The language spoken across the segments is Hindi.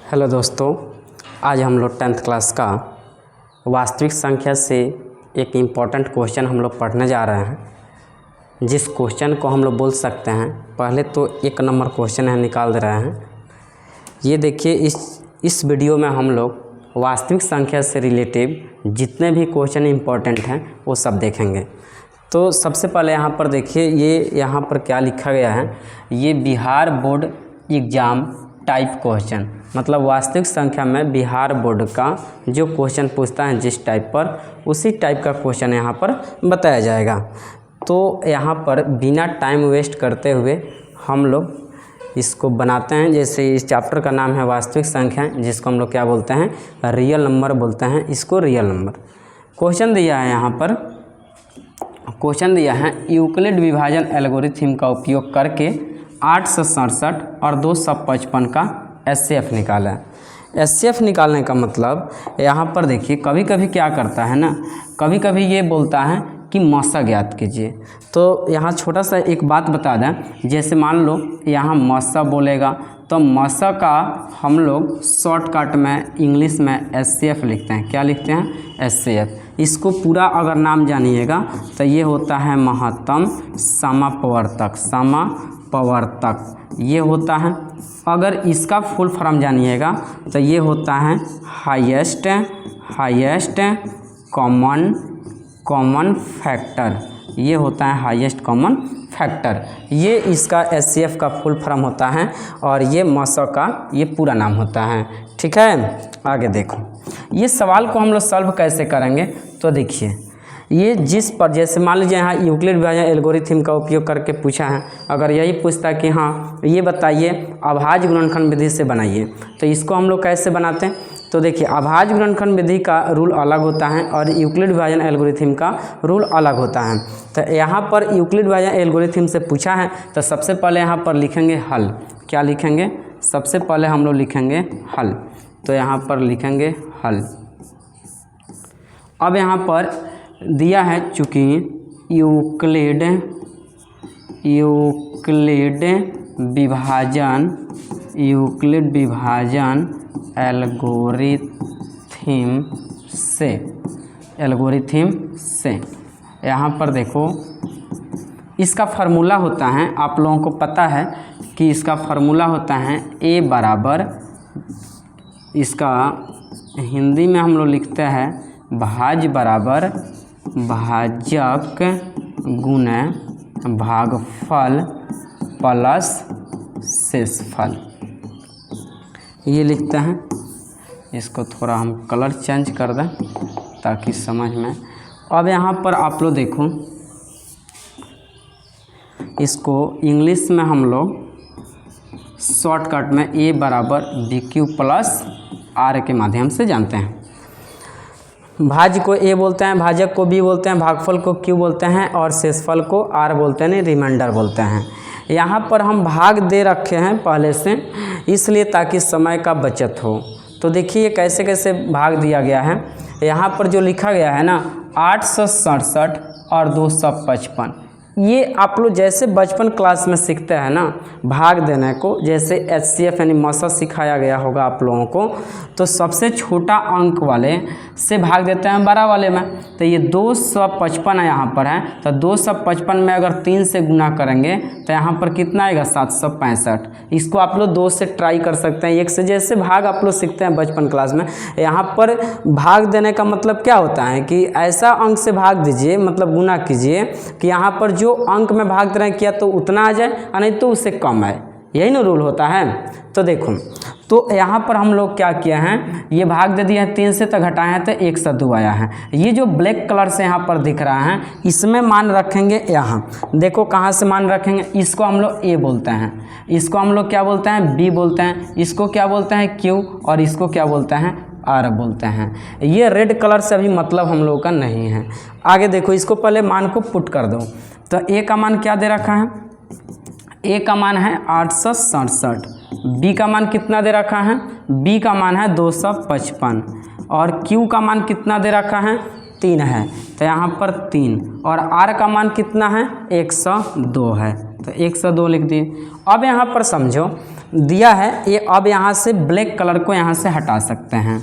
हेलो दोस्तों, आज हम लोग 10th क्लास का वास्तविक संख्या से एक इम्पॉर्टेंट क्वेश्चन हम लोग पढ़ने जा रहे हैं। जिस क्वेश्चन को हम लोग बोल सकते हैं, पहले तो 1 नंबर क्वेश्चन है, निकाल दे रहे हैं। ये देखिए, इस वीडियो में हम लोग वास्तविक संख्या से रिलेटिव जितने भी क्वेश्चन इम्पॉर्टेंट हैं वो सब देखेंगे। तो सबसे पहले यहाँ पर देखिए, ये यहाँ पर क्या लिखा गया है। ये Bihar board exam type question, मतलब वास्तविक संख्या में बिहार बोर्ड का जो क्वेश्चन पूछता है जिस टाइप पर, उसी टाइप का क्वेश्चन यहाँ पर बताया जाएगा। तो यहाँ पर बिना टाइम वेस्ट करते हुए हम लोग इसको बनाते हैं। जैसे इस चैप्टर का नाम है वास्तविक संख्या, जिसको हम लोग क्या बोलते हैं, रियल नंबर बोलते हैं। इसको रियल नंबर क्वेश्चन दिया है। यहाँ पर क्वेश्चन दिया है, यूक्लिड विभाजन एल्गोरिथम का उपयोग करके 867 और 255 का एचसीएफ निकाला है। एचसीएफ निकालने का मतलब यहाँ पर देखिए, कभी कभी क्या करता है ना, कभी कभी ये बोलता है कि मसा ज्ञात कीजिए। तो यहाँ छोटा सा एक बात बता दें, जैसे मान लो यहाँ मसा बोलेगा तो मसा का हम लोग शॉर्टकट में इंग्लिश में एचसीएफ लिखते हैं। क्या लिखते हैं? एचसीएफ। इसको पूरा अगर नाम जानिएगा तो ये होता है महत्तम समपवर्तक। समपवर्तक ये होता है। अगर इसका फुल फॉर्म जानिएगा तो ये होता है हाईएस्ट कॉमन फैक्टर। ये होता है हाईएस्ट कॉमन फैक्टर। ये इसका एचसीएफ का फुल फॉर्म होता है और ये मसा का ये पूरा नाम होता है। ठीक है, आगे देखो। ये सवाल को हम लोग सॉल्व कैसे करेंगे, तो देखिए, ये जिस पर जैसे मान लीजिए यहाँ यूक्लिड विभाजन एल्गोरिथम का उपयोग करके पूछा है। अगर यही पूछता कि हाँ ये बताइए अभाज्य गुणनखंड विधि से बनाइए, तो इसको हम लोग कैसे बनाते हैं। तो देखिए, अभाज्य गुणनखंड विधि का रूल अलग होता है और यूक्लिड विभाजन एल्गोरिथम का रूल अलग होता है। तो यहाँ पर यूक्लिड विभाजन एल्गोरिथम से पूछा है, तो सबसे पहले यहाँ पर लिखेंगे हल। क्या लिखेंगे? सबसे पहले हम लोग लिखेंगे हल। तो यहाँ पर लिखेंगे हल। अब यहाँ पर दिया है, चूँकि यूक्लिड विभाजन एल्गोरिथम से यहाँ पर देखो, इसका फार्मूला होता है, आप लोगों को पता है कि इसका फार्मूला होता है A बराबर, इसका हिंदी में हम लोग लिखते हैं भाज्य बराबर भाजक गुना भागफल प्लस शेषफल, ये लिखते हैं। इसको थोड़ा हम कलर चेंज कर दें ताकि समझ में। अब यहाँ पर आप लोग देखो, इसको इंग्लिश में हम लोग शॉर्टकट में A बराबर BQ प्लस R के माध्यम से जानते हैं। भाज्य को A बोलते हैं, भाजक को B बोलते हैं, भागफल को Q बोलते हैं और शेषफल को R बोलते हैं, रिमाइंडर बोलते हैं। यहाँ पर हम भाग दे रखे हैं पहले से, इसलिए ताकि समय का बचत हो। तो देखिए कैसे कैसे भाग दिया गया है। यहाँ पर जो लिखा गया है ना, 867 और 255, ये आप लोग जैसे बचपन क्लास में सीखते हैं ना भाग देने को, जैसे एचसीएफ यानी मसा सिखाया गया होगा आप लोगों को, तो सबसे छोटा अंक वाले से भाग देते हैं बड़ा वाले में। तो ये 255 यहाँ पर है, तो 255 में अगर 3 से गुना करेंगे तो यहाँ पर कितना आएगा? 765। इसको आप लोग 2 से ट्राई कर सकते हैं, 1 से जैसे भाग आप लोग सीखते हैं बचपन क्लास में। यहाँ पर भाग देने का मतलब क्या होता है कि ऐसा अंक से भाग दीजिए, मतलब गुना कीजिए कि यहाँ पर जो अंक में भाग दे रहे हैं किया तो उतना आ जाए, और नहीं तो उससे कम आए। यही ना रूल होता है। तो देखो, तो यहाँ पर हम लोग क्या किया है, ये भाग दे दिया है, 3 से तो घटाए हैं तो 1 से 2 आया है। ये जो ब्लैक कलर से यहाँ पर दिख रहा है, इसमें मान रखेंगे। यहाँ देखो कहाँ से मान रखेंगे, इसको हम लोग A बोलते हैं, इसको हम लोग क्या बोलते हैं? B बोलते हैं, इसको क्या बोलते हैं? Q, और इसको क्या बोलते हैं? R बोलते हैं। ये रेड कलर से अभी मतलब हम लोगों का नहीं है। आगे देखो, इसको पहले मान को पुट कर दो। तो A का मान क्या दे रखा है? A का मान है 867। B का मान कितना दे रखा है? B का मान है 255। और Q का मान कितना दे रखा है? 3 है, तो यहाँ पर 3। और R का मान कितना है? 102 है, तो 102 लिख दिए। अब यहाँ पर समझो, दिया है ये। अब यहाँ से ब्लैक कलर को यहाँ से हटा सकते हैं,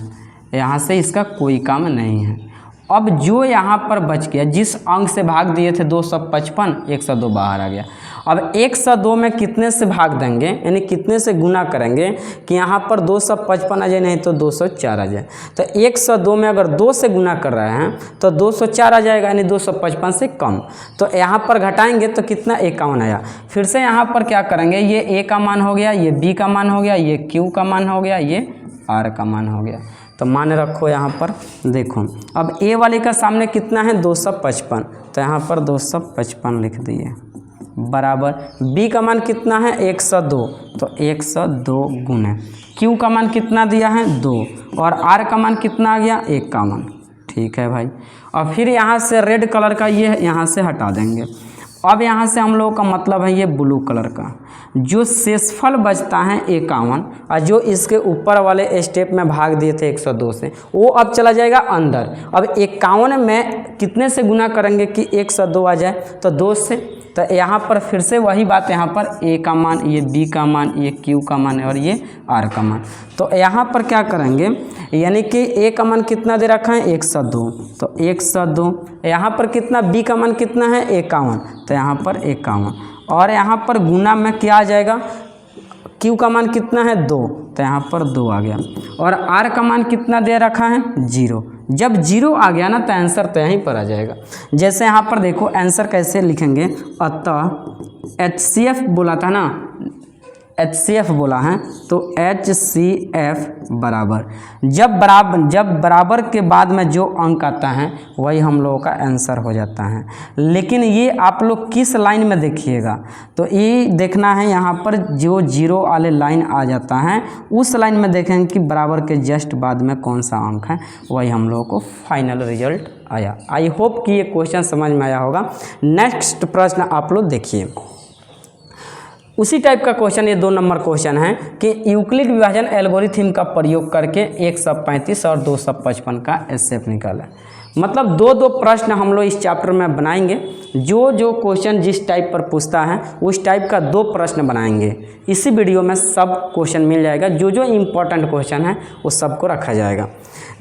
यहाँ से इसका कोई काम नहीं है। अब जो यहाँ पर बच गया, जिस अंक से भाग दिए थे 255, 102 बाहर आ गया। अब 102 में कितने से भाग देंगे, यानी कितने से गुना करेंगे कि यहाँ पर 255 आ जाए, नहीं तो 204 आ जाए। तो 102 में अगर 2 से गुना कर रहे हैं तो 204 आ जाएगा, यानी 255 से कम। तो यहाँ पर घटाएंगे तो कितना, 51 आया। फिर से यहाँ पर क्या करेंगे, ये ए का मान हो गया, ये बी का मान हो गया, ये क्यू का मान हो गया, ये आर का मान हो गया। तो मान रखो यहाँ पर देखो, अब ए वाले का सामने कितना है 255, तो यहाँ पर 255 लिख दिए, बराबर बी का मान कितना है 102, तो 102 गुने क्यू का मान कितना दिया है 2, और आर का मान कितना आ गया 51। ठीक है भाई। और फिर यहाँ से रेड कलर का ये यहाँ से हटा देंगे। अब यहाँ से हम लोगों का मतलब है ये ब्लू कलर का, जो शेषफल बचता है 51, और जो इसके ऊपर वाले स्टेप में भाग दिए थे 102 से, वो अब चला जाएगा अंदर। अब 51 में कितने से गुना करेंगे कि 102 आ जाए, तो 2 से। तो यहाँ पर फिर से वही बात, यहाँ पर ए का मान, ये बी का मान, ये क्यू का मान और ये आर का मान। तो यहाँ पर क्या करेंगे, यानी कि ए का मान कितना दे रखा है 102, तो 102। यहाँ पर कितना, बी का मान कितना है 51, तो यहाँ पर 51। और यहाँ पर गुना में क्या आ जाएगा, क्यू का मान कितना है 2, तो यहाँ पर 2 आ गया। और आर का मान कितना दे रखा है 0। जब 0 आ गया ना तो आंसर तो यहीं पर आ जाएगा। जैसे यहाँ पर देखो आंसर कैसे लिखेंगे, अतः HCF बोला था ना, HCF बोला है, तो HCF बराबर, जब बराबर के बाद में जो अंक आता है वही हम लोगों का आंसर हो जाता है। लेकिन ये आप लोग किस लाइन में देखिएगा, तो ये देखना है यहाँ पर जो 0 वाले लाइन आ जाता है उस लाइन में देखेंगे कि बराबर के जस्ट बाद में कौन सा अंक है, वही हम लोगों को फाइनल रिजल्ट आया। आई होप कि ये क्वेश्चन समझ में आया होगा। नेक्स्ट प्रश्न आप लोग देखिए, उसी टाइप का क्वेश्चन, ये 2 नंबर क्वेश्चन है कि यूक्लिड विभाजन एल्गोरिथम का प्रयोग करके 135 और 255 का एचसीएफ निकाला। मतलब 2 प्रश्न हम लोग इस चैप्टर में बनाएंगे। जो क्वेश्चन जिस टाइप पर पूछता है उस टाइप का 2 प्रश्न बनाएंगे। इसी वीडियो में सब क्वेश्चन मिल जाएगा, जो इम्पोर्टेंट क्वेश्चन है वो सबको रखा जाएगा।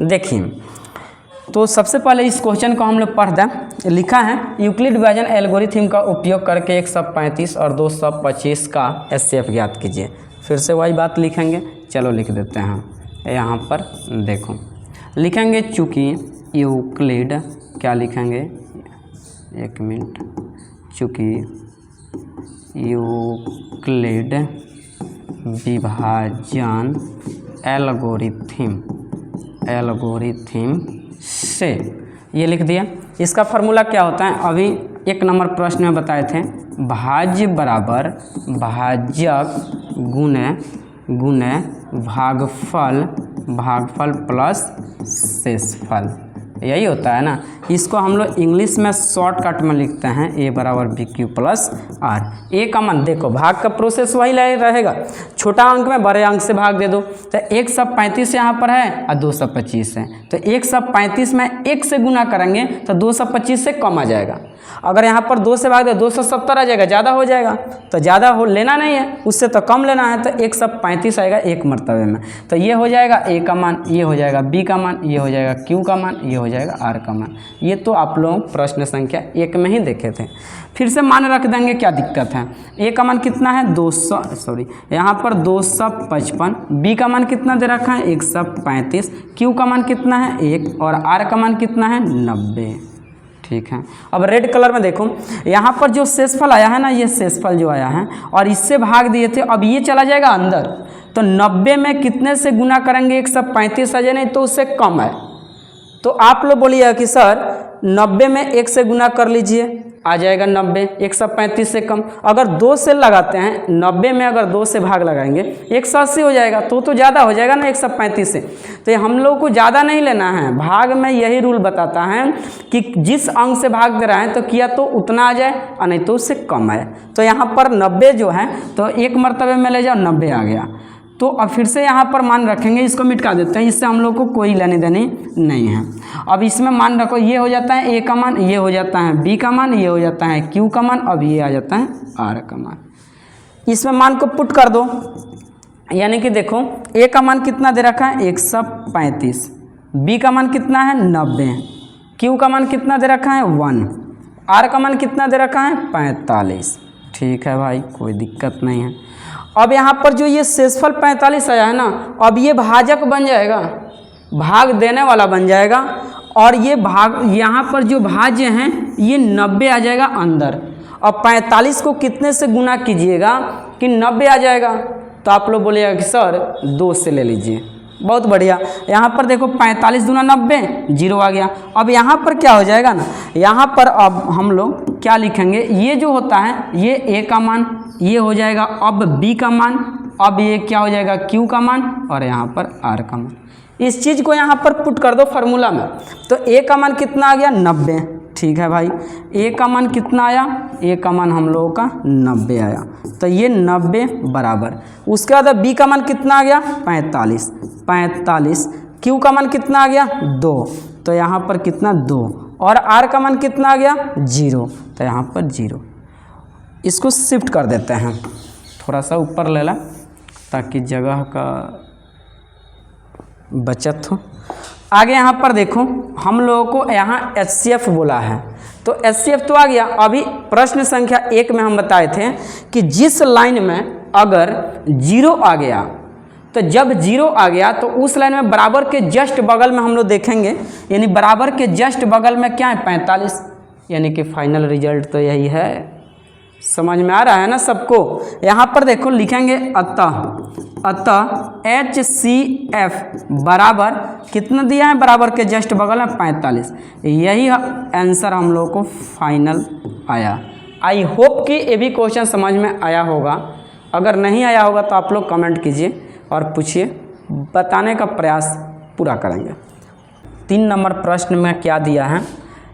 देखिए, तो सबसे पहले इस क्वेश्चन को हम लोग पढ़ दें। लिखा है यूक्लिड विभाजन एल्गोरिथम का उपयोग करके 135 और 225 का एचसीएफ ज्ञात कीजिए। फिर से वही बात लिखेंगे, चलो लिख देते हैं। यहाँ पर देखो लिखेंगे, चूँकि यूक्लिड, क्या लिखेंगे 1 मिनट, चूँकि यूक्लिड विभाजन एल्गोरिथम से, ये लिख दिया। इसका फार्मूला क्या होता है, अभी 1 नंबर प्रश्न में बताए थे, भाज्य बराबर भाजक गुने भागफल प्लस शेषफल, यही होता है ना। इसको हम लोग इंग्लिश में शॉर्टकट में लिखते हैं ए बराबर बी क्यू प्लस आर। ए का मान देखो, भाग का प्रोसेस वही रहेगा, छोटा अंक में बड़े अंक से भाग दे दो। तो 135 यहाँ पर है और 225 है, तो 135 में 1 से गुना करेंगे तो 225 से कम आ जाएगा। अगर यहाँ पर 2 से भाग दे 270 आ जाएगा, ज़्यादा हो जाएगा। तो ज़्यादा हो लेना नहीं है, उससे तो कम लेना है। तो 135 आएगा 1 मरतबे में, तो ये हो जाएगा ए का मान, ये हो जाएगा बी का मान, ये हो जाएगा क्यू का मान, ये हो जाएगा आर का मान। ये तो आप लोग प्रश्न संख्या 1 में ही देखे थे। फिर से मान रख देंगे, क्या दिक्कत है। ए का मान कितना है 200, यहाँ पर 255, बी का मान कितना दे रखा है 135, क्यू का मान कितना है 1 और आर का मान कितना है 90। ठीक है। अब रेड कलर में देखो, यहाँ पर जो शेषफल आया है ना, ये शेषफल जो आया है और इससे भाग दिए थे, अब ये चला जाएगा अंदर। तो 90 में कितने से गुना करेंगे 135 आ जाए, नहीं तो उससे कम है। तो आप लोग बोलिए कि सर 90 में 1 से गुना कर लीजिए, आ जाएगा 90, 135 से कम। अगर 2 से लगाते हैं, 90 में अगर 2 से भाग लगाएंगे 180 हो जाएगा, तो ज़्यादा हो जाएगा ना 135 से। तो हम लोग को ज़्यादा नहीं लेना है, भाग में यही रूल बताता है कि जिस अंक से भाग दे रहा है तो किया तो उतना आ जाए और नहीं तो उससे कम आए। तो यहाँ पर 90 जो है तो 1 मरतबे में ले जाओ, 90 आ गया। तो अब फिर से यहाँ पर मान रखेंगे, इसको मिटा देते हैं, इससे हम लोग को कोई लेनी देनी नहीं है। अब इसमें मान रखो, ये हो जाता है ए का मान, ये हो जाता है बी का मान, ये हो जाता है क्यू का मान, अब ये आ जाता है आर का मान। इसमें मान को पुट कर दो, यानी कि देखो ए का मान कितना दे रखा है 135, बी का मान कितना है 90, क्यू का मान कितना दे रखा है 1, आर का मान कितना दे रखा है 45। ठीक है भाई, कोई दिक्कत नहीं है। अब यहाँ पर जो ये शेषफल 45 आया है ना, अब ये भाजक बन जाएगा, भाग देने वाला बन जाएगा, और ये भाग यहाँ पर जो भाज्य हैं ये 90 आ जाएगा अंदर। अब 45 को कितने से गुना कीजिएगा कि 90 आ जाएगा, तो आप लोग बोलिएगा कि सर 2 से ले लीजिए। बहुत बढ़िया, यहाँ पर देखो 45 दूना 90, 0 आ गया। अब यहाँ पर क्या हो जाएगा ना, यहाँ पर अब हम लोग क्या लिखेंगे, ये जो होता है ये ए का मान, ये हो जाएगा अब बी का मान, अब ये क्या हो जाएगा क्यू का मान, और यहाँ पर आर का मान। इस चीज़ को यहाँ पर पुट कर दो फार्मूला में, तो ए का मान कितना आ गया 90। ठीक है भाई, ए का मान कितना आया, ए का मान हम लोगों का 90 आया, तो ये 90 बराबर, उसके बाद बी का मान कितना आ गया 45, क्यू का मान कितना आ गया 2, तो यहाँ पर कितना 2, और आर का मान कितना आ गया 0, तो यहाँ पर 0। इसको शिफ्ट कर देते हैं, थोड़ा सा ऊपर ले ला ताकि जगह का बचत हो। आगे यहाँ पर देखो हम लोगों को यहाँ HCF बोला है, तो HCF तो आ गया। अभी प्रश्न संख्या 1 में हम बताए थे कि जिस लाइन में अगर 0 आ गया, तो जब 0 आ गया तो उस लाइन में बराबर के जस्ट बगल में हम लोग देखेंगे, यानी बराबर के जस्ट बगल में क्या है 45, यानी कि फाइनल रिजल्ट तो यही है। समझ में आ रहा है ना सबको। यहाँ पर देखो लिखेंगे अतः HCF बराबर कितना दिया है, बराबर के जस्ट बगल में 45। यही आंसर हम लोग को फाइनल आया। आई होप कि ये भी क्वेश्चन समझ में आया होगा। अगर नहीं आया होगा तो आप लोग कमेंट कीजिए और पूछिए, बताने का प्रयास पूरा करेंगे। 3 नंबर प्रश्न में क्या दिया है,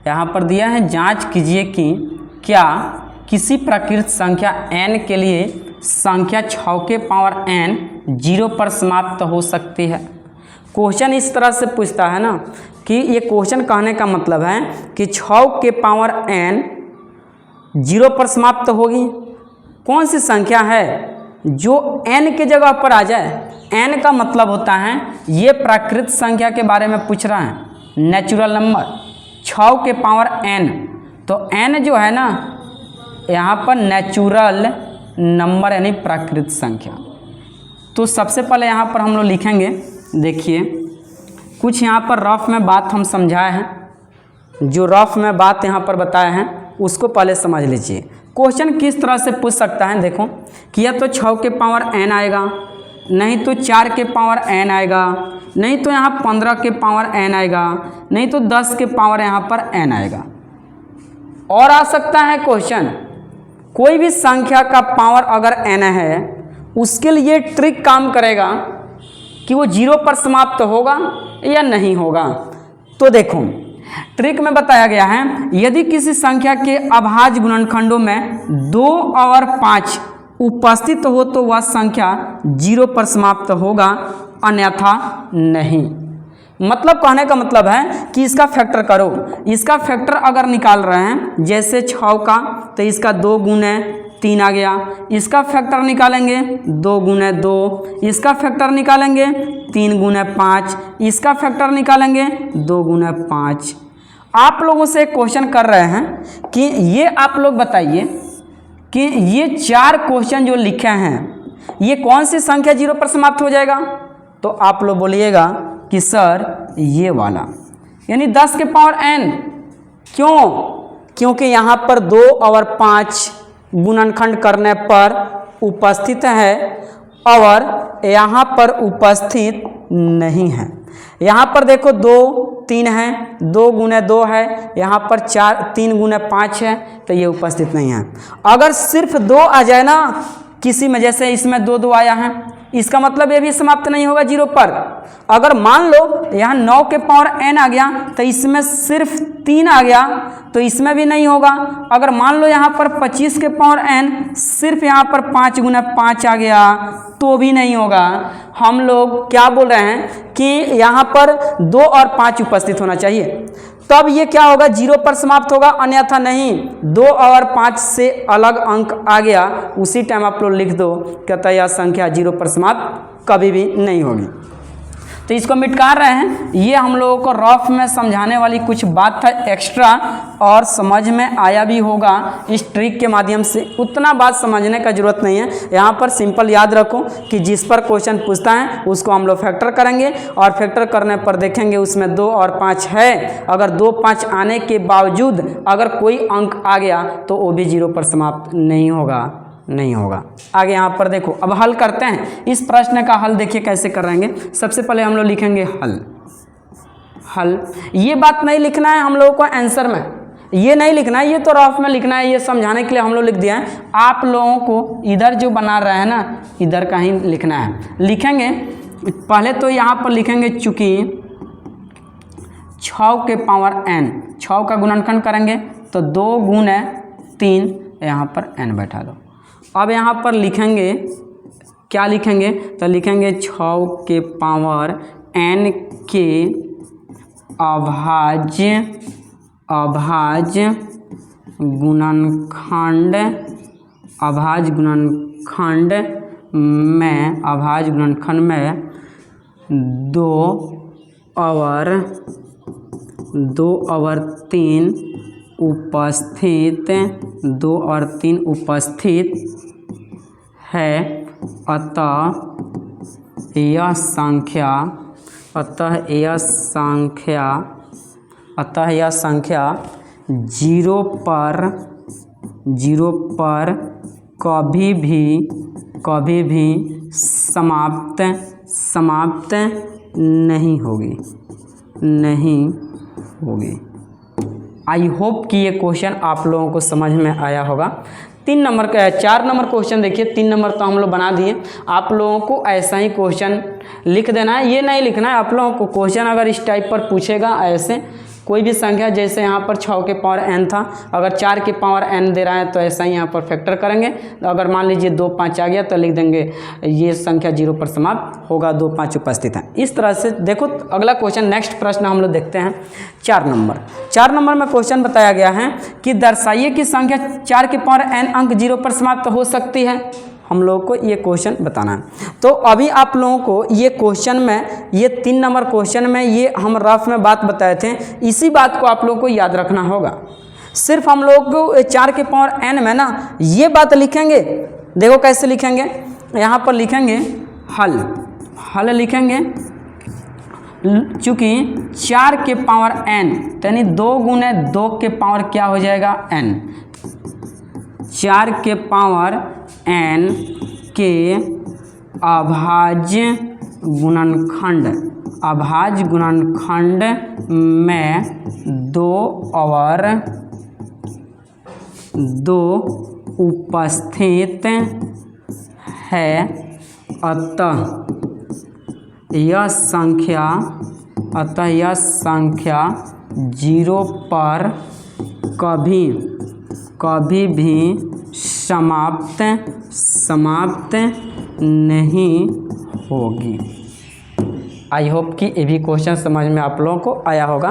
यहाँ पर दिया है जांच कीजिए कि क्या किसी प्राकृत संख्या n के लिए संख्या 6 के पावर n 0 पर समाप्त हो सकती है। क्वेश्चन इस तरह से पूछता है ना कि ये क्वेश्चन कहने का मतलब है कि 6 के पावर n 0 पर समाप्त होगी। कौन सी संख्या है जो n के जगह पर आ जाए। n का मतलब होता है ये प्राकृत संख्या के बारे में पूछ रहा है, नेचुरल नंबर 6 के पावर n, तो n जो है ना यहाँ पर नेचुरल नंबर यानी प्राकृत संख्या। तो सबसे पहले यहाँ पर हम लोग लिखेंगे, देखिए कुछ यहाँ पर रफ में बात हम समझाए हैं, जो रफ में बात यहाँ पर बताए हैं उसको पहले समझ लीजिए। क्वेश्चन किस तरह से पूछ सकता है, देखो कि या तो 6 के पावर n आएगा, नहीं तो 4 के पावर n आएगा, नहीं तो यहाँ 15 के पावर n आएगा, नहीं तो 10 के पावर यहाँ पर n आएगा। और आ सकता है क्वेश्चन कोई भी संख्या का पावर अगर n है, उसके लिए ट्रिक काम करेगा कि वो 0 पर समाप्त होगा या नहीं होगा। तो देखो ट्रिक में बताया गया है, यदि किसी संख्या के अभाज्य गुणनखंडों में 2 और 5 उपस्थित हो तो वह संख्या 0 पर समाप्त होगा, अन्यथा नहीं। मतलब कहने का मतलब है कि इसका फैक्टर करो, इसका फैक्टर अगर निकाल रहे हैं जैसे 6 का, तो इसका 2 गुने 3 आ गया। इसका फैक्टर निकालेंगे 2 गुने 2, इसका फैक्टर निकालेंगे 3 गुने 5, इसका फैक्टर निकालेंगे 2 गुने 5। आप लोगों से क्वेश्चन कर रहे हैं कि ये आप लोग बताइए कि ये 4 क्वेश्चन जो लिखे हैं ये कौन सी संख्या 0 पर समाप्त हो जाएगा। तो आप लोग बोलिएगा कि सर ये वाला, यानी 10 के पावर n। क्यों? क्योंकि यहाँ पर 2 और 5 गुणनखंड करने पर उपस्थित है और यहाँ पर उपस्थित नहीं है। यहाँ पर देखो 2 3 है, 2 गुने 2 है, यहाँ पर 3 गुने 5 है, तो ये उपस्थित नहीं है। अगर सिर्फ 2 आ जाए ना किसी में, जैसे इसमें 2 2 आया है, इसका मतलब ये भी समाप्त नहीं होगा 0 पर। अगर मान लो यहाँ 9 के पावर n आ गया तो इसमें सिर्फ 3 आ गया तो इसमें भी नहीं होगा। अगर मान लो यहाँ पर 25 के पावर n सिर्फ यहाँ पर 5 गुना 5 आ गया तो भी नहीं होगा। हम लोग क्या बोल रहे हैं कि यहाँ पर 2 और 5 उपस्थित होना चाहिए, तब ये क्या होगा, 0 पर समाप्त होगा, अन्यथा नहीं। 2 और 5 से अलग अंक आ गया उसी टाइम आप लोग लिख दो, कहता यह संख्या 0 पर समाप्त कभी भी नहीं होगी। तो इसको मिटकार रहे हैं। ये हम लोगों को रफ में समझाने वाली कुछ बात था एक्स्ट्रा, और समझ में आया भी होगा इस ट्रिक के माध्यम से। उतना बात समझने का जरूरत नहीं है, यहाँ पर सिंपल याद रखो कि जिस पर क्वेश्चन पूछता है उसको हम लोग फैक्टर करेंगे, और फैक्टर करने पर देखेंगे उसमें 2 और 5 है। अगर 2 5 आने के बावजूद अगर कोई अंक आ गया तो वो भी 0 पर समाप्त नहीं होगा। आगे यहाँ पर देखो, अब हल करते हैं। इस प्रश्न का हल देखिए कैसे करेंगे। सबसे पहले हम लोग लिखेंगे हल। ये बात नहीं लिखना है हम लोगों को आंसर में, ये नहीं लिखना है, ये तो रफ में लिखना है। ये समझाने के लिए हम लोग लिख दिया है। आप लोगों को इधर जो बना रहे हैं ना, इधर का ही लिखना है। लिखेंगे पहले तो यहाँ पर लिखेंगे, चूंकि 6 के पावर n, 6 का गुणनखंड करेंगे तो 2 गुना 3, यहाँ पर n बैठा दो। अब यहाँ पर लिखेंगे, क्या लिखेंगे, तो लिखेंगे 6 के पावर n के अभाज्य गुणनखंड में 2 और 3 उपस्थित है, अतः यह संख्या 0 पर कभी भी समाप्त नहीं होगी। आई होप कि ये क्वेश्चन आप लोगों को समझ में आया होगा। 4 नंबर क्वेश्चन देखिए। 3 नंबर तो हम लोग बना दिए, आप लोगों को ऐसा ही क्वेश्चन लिख देना है। ये नहीं लिखना है आप लोगों को, क्वेश्चन अगर इस टाइप पर पूछेगा ऐसे कोई भी संख्या, जैसे यहाँ पर 6 के पावर n था, अगर 4 के पावर n दे रहा है तो ऐसा ही यहाँ पर फैक्टर करेंगे। अगर मान लीजिए 2 5 आ गया तो लिख देंगे ये संख्या 0 पर समाप्त होगा, 2 5 उपस्थित है। इस तरह से देखो अगला क्वेश्चन, नेक्स्ट प्रश्न हम लोग देखते हैं। 4 नंबर में क्वेश्चन बताया गया है कि दर्शाइए कि संख्या 4 के पावर n अंक 0 पर समाप्त हो सकती है। हम लोगों को ये क्वेश्चन बताना है। तो अभी आप लोगों को ये क्वेश्चन में, ये 3 नंबर क्वेश्चन में ये हम रफ में बात बताए थे, इसी बात को आप लोगों को याद रखना होगा। सिर्फ हम लोग को 4 के पावर n में ना ये बात लिखेंगे। देखो कैसे लिखेंगे, यहाँ पर लिखेंगे हल लिखेंगे, चूँकि 4 के पावर n यानी 2 गुने 2 के पावर क्या हो जाएगा n, 4 के पावर n के अभाज्य गुणनखंड में 2 और 2 उपस्थित है, अतः यह संख्या 0 पर कभी भी समाप्त नहीं होगी। आई होप कि ये भी क्वेश्चन समझ में आप लोगों को आया होगा।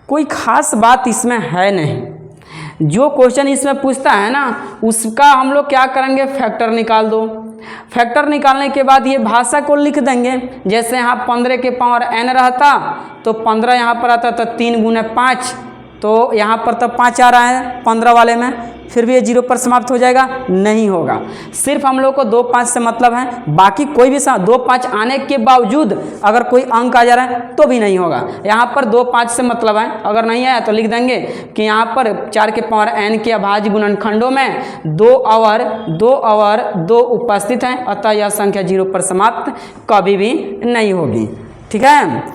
कोई खास बात इसमें है नहीं। जो क्वेश्चन इसमें पूछता है ना उसका हम लोग क्या करेंगे, फैक्टर निकाल दो। फैक्टर निकालने के बाद ये भाषा को लिख देंगे। जैसे यहाँ 15 के पावर n रहता तो 15 यहाँ पर आता तो 3 गुने 5, तो यहाँ पर तो 5 आ रहा है 15 वाले में, फिर भी ये 0 पर समाप्त हो जाएगा, नहीं होगा। सिर्फ हम लोग को 2 5 से मतलब है, बाकी कोई भी 2 5 आने के बावजूद अगर कोई अंक आ जा रहा है तो भी नहीं होगा। यहाँ पर 2 5 से मतलब है, अगर नहीं आया तो लिख देंगे कि यहाँ पर 4 के पावर n के अभाज्य गुणनखंडों में 2 और 2 उपस्थित हैं, अतः यह संख्या 0 पर समाप्त कभी भी नहीं होगी। ठीक है।